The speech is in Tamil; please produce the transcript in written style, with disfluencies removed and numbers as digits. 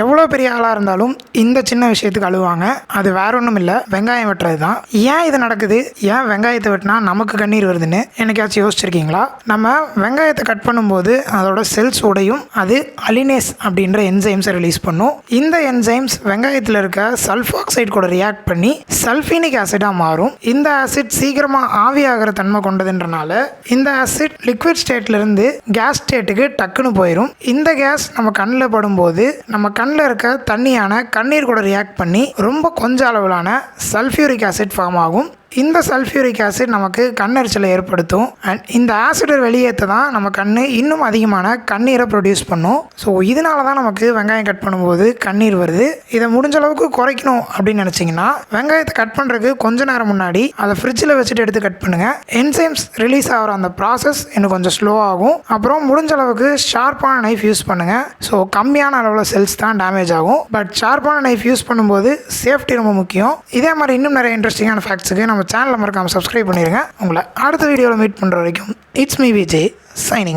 எவ்வளோ பெரிய ஆளாக இருந்தாலும் இந்த சின்ன விஷயத்துக்கு அழுவாங்க. அது வேற ஒன்றும் இல்லை, வெங்காயம் வெட்டுறது தான். ஏன் இது நடக்குது, ஏன் வெங்காயத்தை வெட்டினா நமக்கு கண்ணீர் வருதுன்னு என்னைக்காச்சும் யோசிச்சிருக்கீங்களா? நம்ம வெங்காயத்தை கட் பண்ணும்போது அதோட செல்ஸ் உடையும், அது அலினேஸ் அப்படின்ற என்சைம்ஸை ரிலீஸ் பண்ணும். இந்த என்சைம்ஸ் வெங்காயத்தில் இருக்க சல்ஃபாக்சைடு கூட ரியாக்ட் பண்ணி சல்ஃபீனிக் ஆசிடாக மாறும். இந்த ஆசிட் சீக்கிரமாக ஆவியாகிற தன்மை கொண்டதுன்றனால இந்த ஆசிட் லிக்விட் ஸ்டேட்லேருந்து கேஸ் ஸ்டேட்டுக்கு டக்குன்னு போயிடும். இந்த கேஸ் நம்ம கண்ணில் படும்போது நம்ம கண்ணில் இருக்க தண்ணியான கண்ணீர் கூட ரியாக்ட் பண்ணி ரொம்ப கொஞ்சம் அளவிலான சல்ஃபியூரிக் ஆசிட் ஃபார்ம் ஆகும். இந்த சல்ஃபியூரிக் ஆசிட் நமக்கு கண்ணெரிச்சலை ஏற்படுத்தும். அண்ட் இந்த ஆசிடை வெளியேற்ற தான் நம்ம கண் இன்னும் அதிகமான கண்ணீரை ப்ரொடியூஸ் பண்ணும். ஸோ இதனால தான் நமக்கு வெங்காயம் கட் பண்ணும்போது கண்ணீர் வருது. இதை முடிஞ்ச அளவுக்கு குறைக்கணும் அப்படின்னு நினச்சிங்கன்னா வெங்காயத்தை கட் பண்ணுறதுக்கு கொஞ்ச நேரம் முன்னாடி அதை ஃப்ரிட்ஜில் வச்சுட்டு எடுத்து கட் பண்ணுங்கள். என்சைம்ஸ் ரிலீஸ் ஆகிற அந்த ப்ராசஸ் இன்னும் கொஞ்சம் ஸ்லோ ஆகும். அப்புறம் முடிஞ்ச அளவுக்கு ஷார்ப்பான நைஃப் யூஸ் பண்ணுங்கள். ஸோ கம்மியான அளவில் செல்ஸ் தான் டேமேஜ் ஆகும். பட் ஷார்ப்பான நைஃப் யூஸ் பண்ணும்போது சேஃப்டி ரொம்ப முக்கியம். இதே மாதிரி இன்னும் நிறைய இன்ட்ரெஸ்டிங்கான ஃபேக்ட்ஸுக்கு நம்ம சேனலை மறக்காமல் சப்ஸ்கிரைப் பண்ணிடுங்க. உங்களை அடுத்த வீடியோவில் மீட் பண்ணுற வரைக்கும் it's me Vijay signing off.